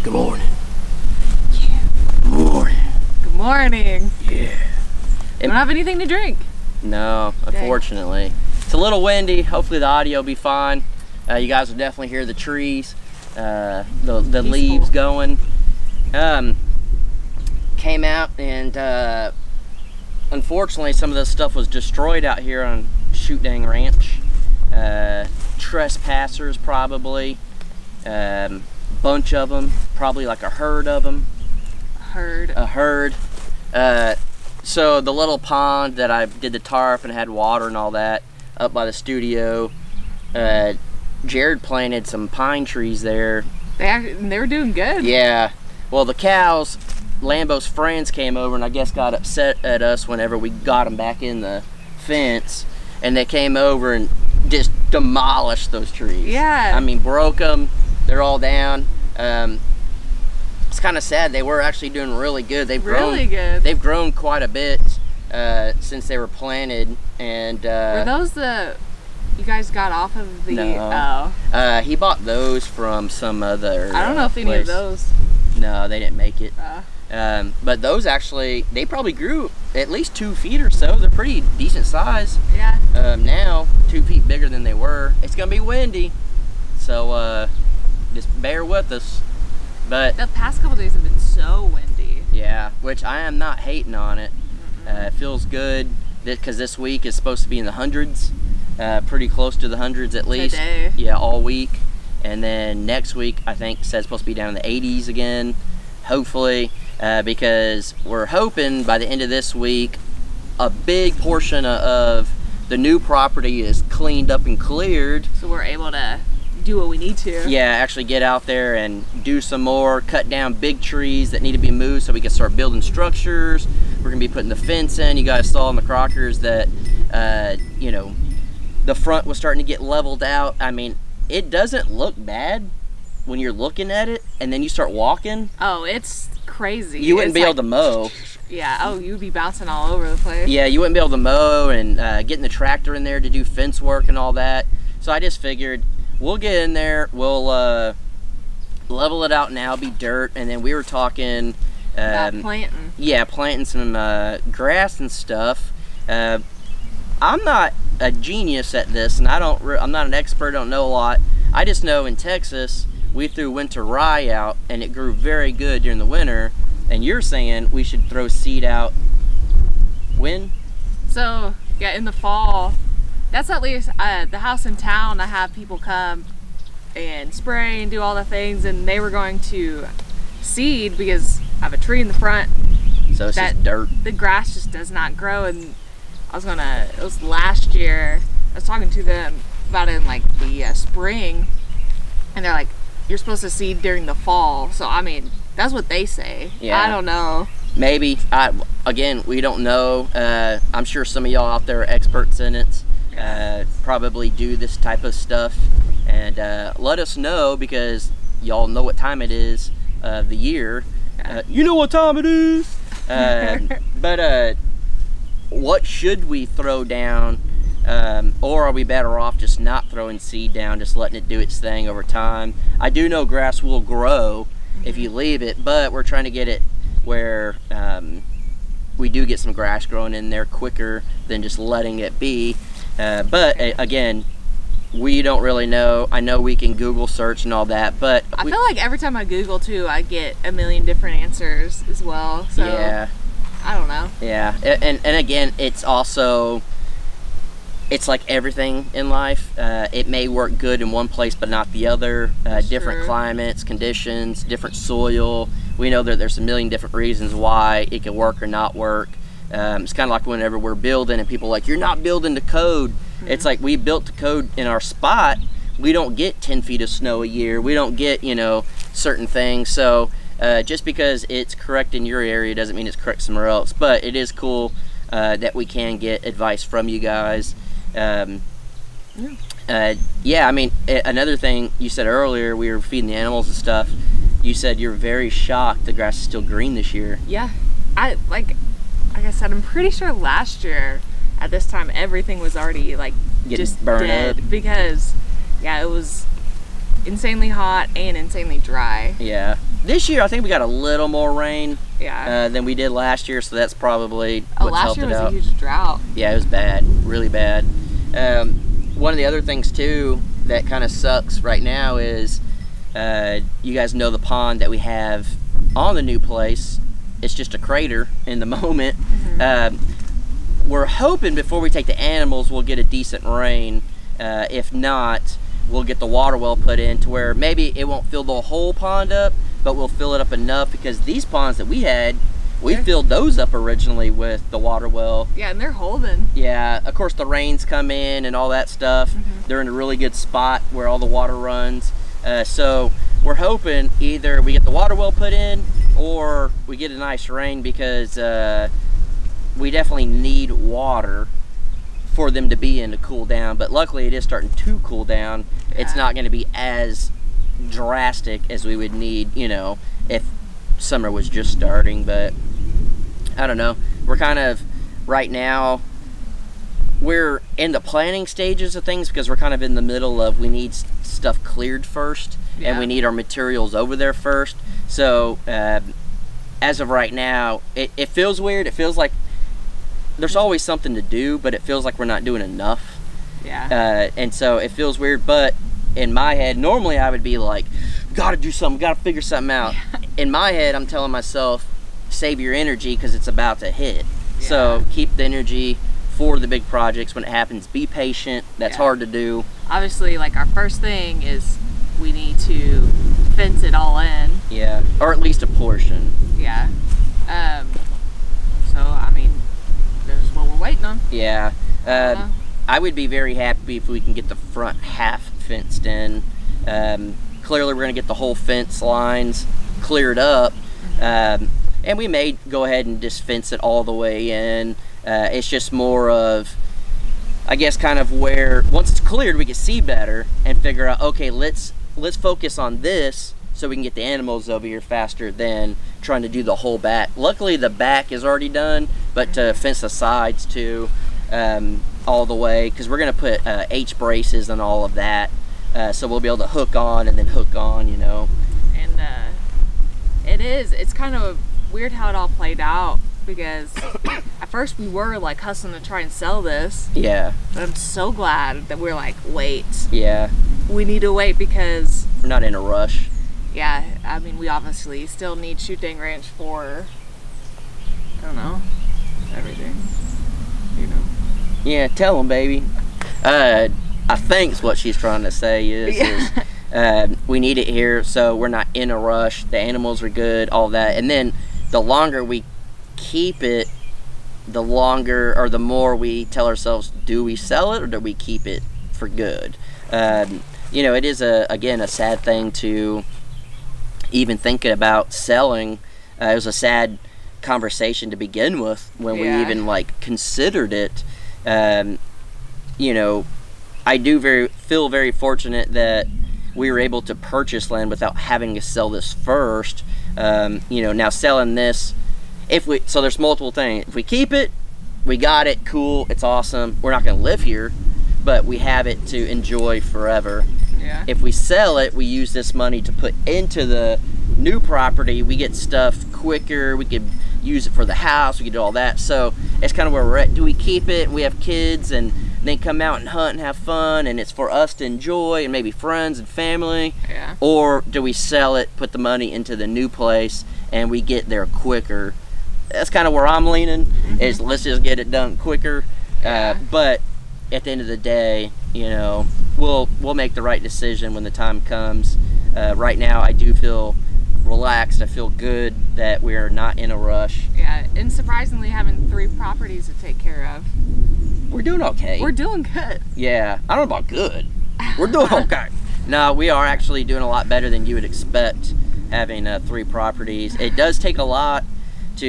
Good morning. Yeah. Good morning. Good morning. Yeah. Don't have anything to drink. No, unfortunately. It's a little windy. Hopefully the audio will be fine. You guys will definitely hear the trees, the leaves going. Came out and unfortunately some of this stuff was destroyed out here on Shoot Dang Ranch. Trespassers probably. Bunch of them, probably like a herd of them. A herd. So the little pond that I did the tarp and had water and all that up by the studio, Jared planted some pine trees there. They were doing good. Yeah. Well, the cows, Lambo's friends came over and I guess got upset at us whenever we got them back in the fence, and they came over and just demolished those trees. Yeah. I mean, broke them. They're all down. It's kind of sad. They were actually doing really good. They've grown quite a bit since they were planted. And were those the you guys got off of the? No. Oh. He bought those from some other. I don't know if any of those. No, they didn't make it. But those actually, they probably grew at least 2 feet or so. They're pretty decent size. Yeah. Now 2 feet bigger than they were. It's gonna be windy, so just bear with us. But the past couple days have been so windy. Yeah, which I am not hating on it. It feels good because this week is supposed to be in the hundreds, pretty close to the hundreds at least. Today. Yeah, all week. And then next week, I think, says supposed to be down in the 80s again, hopefully, because we're hoping by the end of this week, a big portion of the new property is cleaned up and cleared. So we're able to do what we need to. Yeah, actually get out there and do some more, cut down big trees that need to be moved so we can start building structures. We're gonna be putting the fence in. You guys saw in the Crockers that, you know, the front was starting to get leveled out. I mean, it doesn't look bad when you're looking at it, and then you start walking. Oh, it's crazy. You wouldn't be able to mow. Yeah, oh, you'd be bouncing all over the place. Yeah, you wouldn't be able to mow, and getting the tractor in there to do fence work and all that. So I just figured, we'll get in there, we'll level it out now, be dirt, and then we were talking about planting. Yeah, planting some grass and stuff. I'm not a genius at this, and I'm not an expert, I don't know a lot. I just know in Texas, we threw winter rye out, and it grew very good during the winter, and you're saying we should throw seed out when? So, yeah, in the fall. That's at least the house in town. I have people come and spray and do all the things, and they were going to seed because I have a tree in the front. So it's just dirt. The grass just does not grow, and it was last year, I was talking to them about it in like the spring, and they're like, you're supposed to seed during the fall. So I mean, that's what they say. Yeah. I don't know. Maybe. Again, we don't know. I'm sure some of y'all out there are experts in it. Probably do this type of stuff, and let us know, because y'all know what time it is of the year. You know what time it is. But what should we throw down, or are we better off just not throwing seed down, just letting it do its thing over time? I do know grass will grow if you leave it, but we're trying to get it where we do get some grass growing in there quicker than just letting it be. But again, we don't really know. I know we can Google search and all that, but I feel like every time I Google too, I get a million different answers as well. So yeah, I don't know. Yeah, and again, it's also, it's like everything in life. It may work good in one place, but not the other. Different climates, conditions, different soil. We know that there's a million different reasons why it can work or not work. It's kind of like whenever we're building and people are like, you're not building to code. It's like, we built to code in our spot. We don't get 10 feet of snow a year. We don't get, you know, certain things. So just because it's correct in your area doesn't mean it's correct somewhere else. But it is cool that we can get advice from you guys. Yeah, I mean, another thing you said earlier, we were feeding the animals and stuff. You said you're very shocked the grass is still green this year. Yeah, like I said, I'm pretty sure last year at this time everything was already like just burned dead up. Because yeah, it was insanely hot and insanely dry. Yeah. This year, I think we got a little more rain Yeah. than we did last year, so that's probably Oh, what's last helped year it was out. a huge drought. Yeah, it was bad, really bad. One of the other things too that kind of sucks right now is you guys know the pond that we have on the new place. It's just a crater in the moment. We're hoping before we take the animals we'll get a decent rain. If not, we'll get the water well put in to where maybe it won't fill the whole pond up, but we'll fill it up enough, because these ponds that we had, we filled those up originally with the water well. Yeah, and they're holding. Yeah, of course the rains come in and all that stuff. They're in a really good spot where all the water runs. So we're hoping either we get the water well put in or we get a nice rain, because we definitely need water for them to be in to cool down. But luckily it is starting to cool down. It's not going to be as drastic as we would need, you know, if summer was just starting. But I don't know, we're kind of right now, we're in the planning stages of things, because we're kind of in the middle of, we need stuff cleared first, and we need our materials over there first. So as of right now, it feels weird. It feels like there's always something to do, but it feels like we're not doing enough. Yeah. And so it feels weird, but in my head, normally I would be like, gotta do something, gotta figure something out. In my head, I'm telling myself, save your energy, because it's about to hit. So keep the energy for the big projects when it happens. Be patient. That's hard to do. Obviously, like, our first thing is we need to fence it all in. Yeah, or at least a portion. Yeah. So I mean, this is what we're waiting on. Yeah. I would be very happy if we can get the front half fenced in. Clearly we're gonna get the whole fence lines cleared up. And we may go ahead and just fence it all the way in. It's just more of, I guess, kind of where, once it's cleared, we can see better and figure out, okay, let's focus on this so we can get the animals over here faster than trying to do the whole back. Luckily, the back is already done, but to fence the sides too, all the way, because we're gonna put H braces and all of that, so we'll be able to hook on and then hook on, you know. And it's kind of weird how it all played out, because at first we were like hustling to try and sell this. Yeah. But I'm so glad that we're like, wait. Yeah. We need to wait, because we're not in a rush. Yeah, I mean, we obviously still need shooting range for, I don't know, everything, you know. Yeah, tell them, baby. I think what she's trying to say is we need it here, so we're not in a rush. The animals are good, all that. And then the longer we keep it, the longer, or the more we tell ourselves, do we sell it or do we keep it for good? You know, it is, again, a sad thing to even thinking about selling. It was a sad conversation to begin with when we even like considered it. You know, I do feel very fortunate that we were able to purchase land without having to sell this first. You know, now selling this, so there's multiple things. If we keep it, we got it, cool, it's awesome. We're not gonna live here, but we have it to enjoy forever. Yeah. If we sell it, we use this money to put into the new property. We get stuff quicker. We could use it for the house. We could do all that. So it's kind of where we're at. Do we keep it? We have kids and then come out and hunt and have fun, and it's for us to enjoy and maybe friends and family. Yeah. Or do we sell it, put the money into the new place, and we get there quicker? That's kind of where I'm leaning, is let's just get it done quicker. But at the end of the day, you know, we'll make the right decision when the time comes. Right now, I do feel relaxed. I feel good that we're not in a rush. Yeah, and surprisingly, having 3 properties to take care of. We're doing okay. We're doing good. Yeah, I don't know about good. We're doing okay. No, we are actually doing a lot better than you would expect, having 3 properties. It does take a lot to,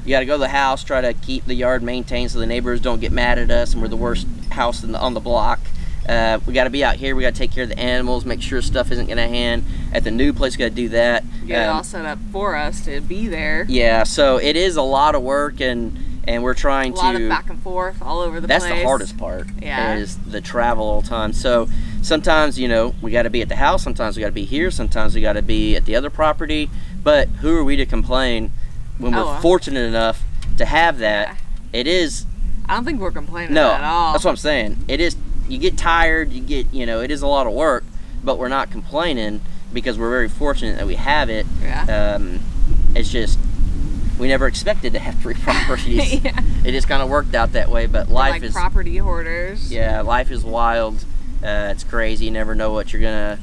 you got to go to the house, try to keep the yard maintained so the neighbors don't get mad at us and we're the worst house on the block. We got to be out here. We got to take care of the animals, make sure stuff isn't going to hand. At the new place, we got to do that. Get it all set up for us to be there. Yeah, so it is a lot of work, and we're trying to. A lot of back and forth all over the place. That's the hardest part. Yeah. Is the travel all the time. So sometimes, you know, we got to be at the house. Sometimes we got to be here. Sometimes we got to be at the other property. But who are we to complain when we're fortunate enough to have that? Yeah. It is. I don't think we're complaining No, at all. that's what I'm saying. It is. You get tired. You get. It is a lot of work, but we're not complaining because we're very fortunate that we have it. Yeah. It's just we never expected to have 3 properties. Yeah. It just kind of worked out that way. But life like is property hoarders. Yeah, life is wild. It's crazy. You never know what you're gonna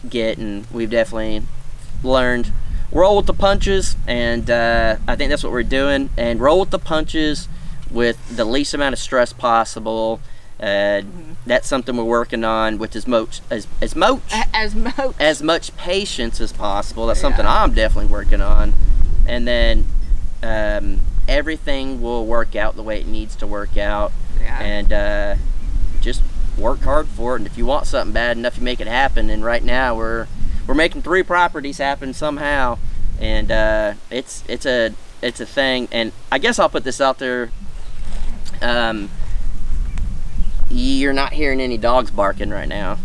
get, and we've definitely learned roll with the punches, and I think that's what we're doing. And roll with the punches with the least amount of stress possible. That's something we're working on with as much patience as possible. That's something I'm definitely working on. And then everything will work out the way it needs to work out. Yeah. And just work hard for it. And if you want something bad enough, you make it happen. And right now we're making 3 properties happen somehow. And it's a thing. And I guess I'll put this out there. You're not hearing any dogs barking right now.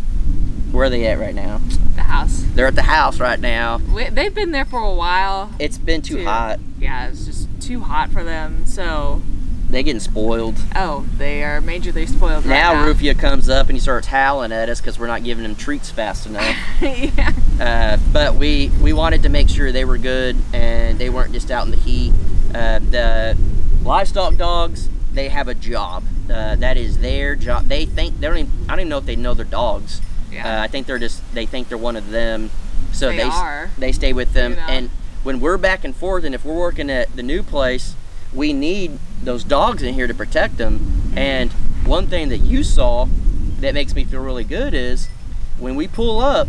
Where are they at right now? The house. They're at the house right now. They've been there for a while. It's been too hot. Yeah, it's just too hot for them, so... They're getting spoiled. Oh, they are majorly spoiled right now. Now Rufia comes up and he starts howling at us because we're not giving him treats fast enough. Yeah. But we wanted to make sure they were good and they weren't just out in the heat. The livestock dogs, they have a job. That is their job. I don't even know if they know their dogs. Yeah. I think they think they're one of them. So they stay with them. You know? And when we're back and forth, and if we're working at the new place, we need those dogs in here to protect them. And one thing that you saw that makes me feel really good is when we pull up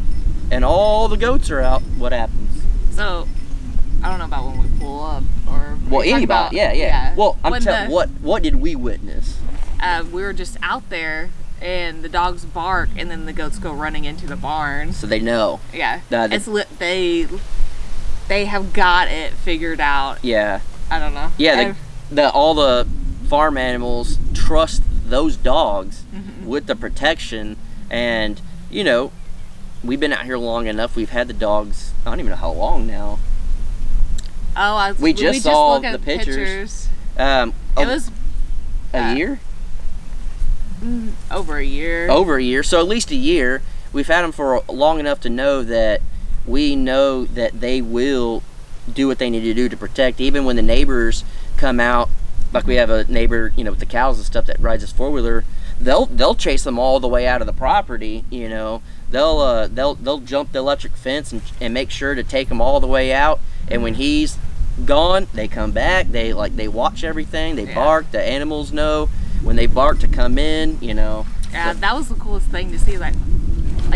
and all the goats are out, what happens? So I don't know about when we pull up or anybody. Yeah. Well, I'm telling what did we witness? We were just out there and the dogs bark and then the goats go running into the barn. So they know. Yeah. They have got it figured out. Yeah. I don't know. Yeah, all the farm animals trust those dogs with the protection, and we've been out here long enough. We've had the dogs. I don't even know how long now. Oh, we just saw the pictures. It was a year. Over a year. Over a year. So at least a year. We've had them for long enough to know that we know that they will do what they need to do to protect. Even when the neighbors come out, like we have a neighbor, with the cows and stuff that rides his 4-wheeler, they'll chase them all the way out of the property. They'll jump the electric fence and make sure to take them all the way out. And when he's gone, they come back. They watch everything. They bark. The animals know when they bark to come in. Yeah, so that was the coolest thing to see. Like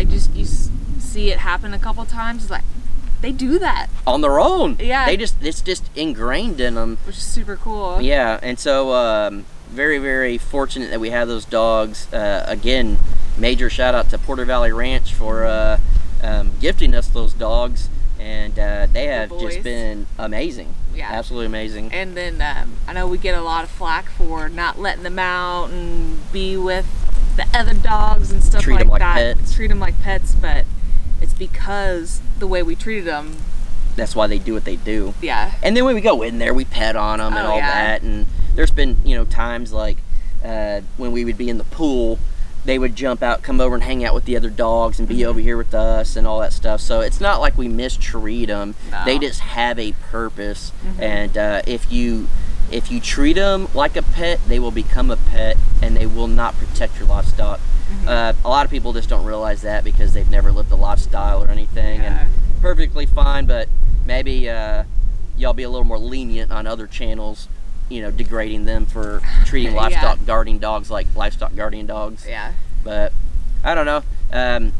just you see it happen a couple times. It's like they do that on their own. Yeah, it's just ingrained in them, which is super cool. Yeah, and so very, very fortunate that we have those dogs. Again, major shout out to Porter Valley Ranch for gifting us those dogs, and they have just been amazing. Yeah, absolutely amazing. And then I know we get a lot of flack for not letting them out and be with the other dogs and stuff like that. Treat them like pets, but it's because the way we treated them. That's why they do what they do. Yeah. And then when we go in there, we pet on them and all that. And there's been, times like when we would be in the pool, they would jump out, come over and hang out with the other dogs and be over here with us and all that stuff. So it's not like we mistreat them. No. They just have a purpose. And if you treat them like a pet, they will become a pet and they will not protect your livestock. A lot of people just don't realize that because they've never lived a lifestyle or anything. And perfectly fine, but maybe y'all be a little more lenient on other channels, degrading them for treating livestock guarding dogs like livestock guardian dogs. Yeah. But I don't know.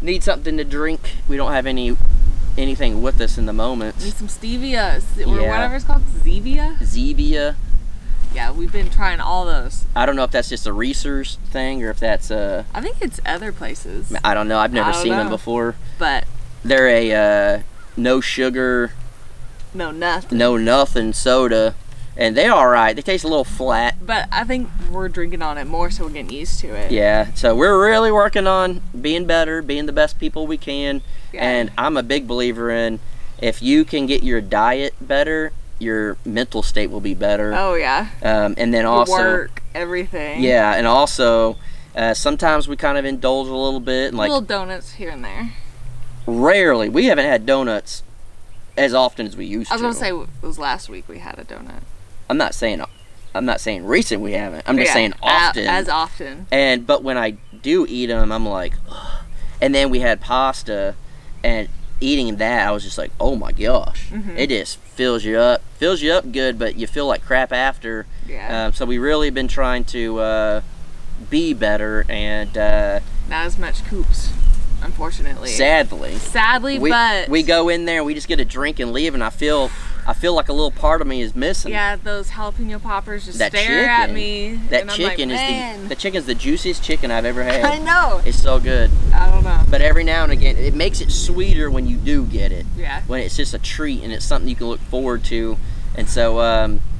Need something to drink. We don't have anything with us in the moment. Need some stevia or whatever it's called. Zevia. Yeah, we've been trying all those. I don't know if that's just a Reese's thing or if that's I think it's other places. I don't know. I've never seen them before. But they're a no sugar, no nothing soda, and they're all right. They taste a little flat. But I think we're drinking on it more, so we're getting used to it. Yeah. So we're really working on being better, being the best people we can. Yeah. And I'm a big believer in if you can get your diet better, your mental state will be better. Oh yeah. And then also work, everything. Yeah, and also sometimes we kind of indulge a little bit, and like little donuts here and there. Rarely. We haven't had donuts as often as we used to. I was gonna say it was last week we had a donut. I'm not saying recent we haven't. I'm just saying often. As often. But when I do eat them, I'm like, ugh. And then we had pasta, and eating that, I was just like, oh my gosh, it just fills you up good, but you feel like crap after. Yeah. So we really been trying to be better, and not as much Coops, unfortunately. Sadly, but we go in there and we just get a drink and leave, and I feel like a little part of me is missing. Yeah, those jalapeno poppers just stare at me. That chicken is the chicken's the juiciest chicken I've ever had. I know. It's so good. I don't know. But every now and again, it makes it sweeter when you do get it. Yeah. When it's just a treat and it's something you can look forward to. And so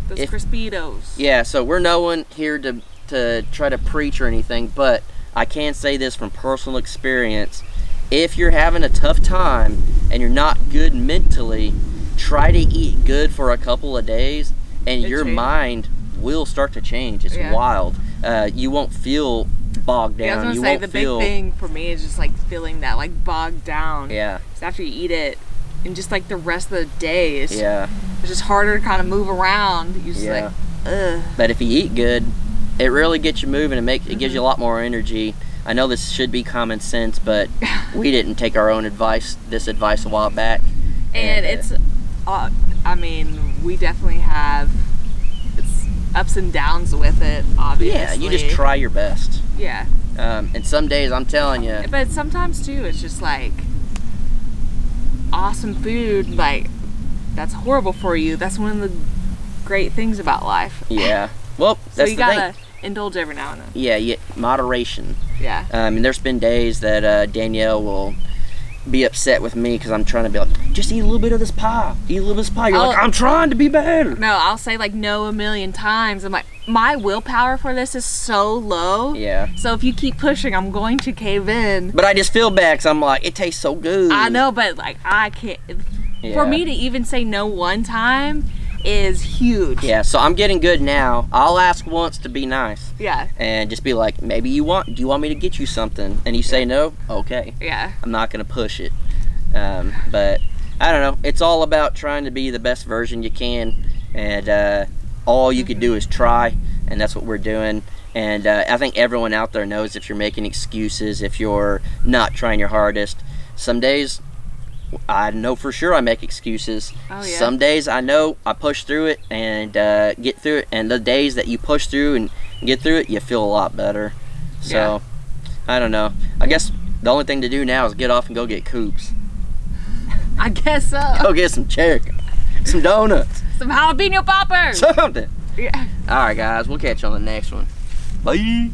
those Crispitos. Yeah, so we're no one here to try to preach or anything, but I can say this from personal experience. If you're having a tough time and you're not good mentally, try to eat good for a couple of days and your mind will start to change. It's wild. You won't feel bogged down. Yeah, I was gonna say the big thing for me is just like feeling that like bogged down. Yeah. Because after you eat it, and just like the rest of the day, it's just harder to kind of move around. You just like, ugh. But if you eat good, it really gets you moving and it gives you a lot more energy. I know this should be common sense, but we didn't take our own advice a while back. And it's, I mean, we definitely have it's ups and downs with it, obviously. Yeah, you just try your best. Yeah. And some days, I'm telling you. But sometimes, too, it's just like awesome food, like, that's horrible for you. That's one of the great things about life. Yeah. Well, that's so you the gotta thing. Indulge every now and then. Yeah, moderation. Yeah. And there's been days that Danielle will be upset with me because I'm trying to be like, just eat a little bit of this pie. Eat a little bit of this pie. You're like, I'm trying to be better. No, I'll say like no a million times. I'm like, my willpower for this is so low. Yeah. So if you keep pushing, I'm going to cave in. But I just feel bad because I'm like, it tastes so good. I know, but like I can't. Yeah. For me to even say no one time is huge. Yeah, so I'm getting good now. I'll ask once to be nice. Yeah. And just be like, do you want me to get you something? And you say no, okay. Yeah. I'm not gonna push it. But I don't know. It's all about trying to be the best version you can, and all you can do is try, and that's what we're doing. And I think everyone out there knows if you're making excuses, if you're not trying your hardest. Some days I know for sure I make excuses. Oh, yeah. Some days I know I push through it and get through it, and the days that you push through and get through it, you feel a lot better. So I don't know. I guess the only thing to do now is get off and go get Coops. I guess so. Go get some chicken, some donuts, some jalapeno poppers, something. Yeah. All right, guys, we'll catch you on the next one. Bye.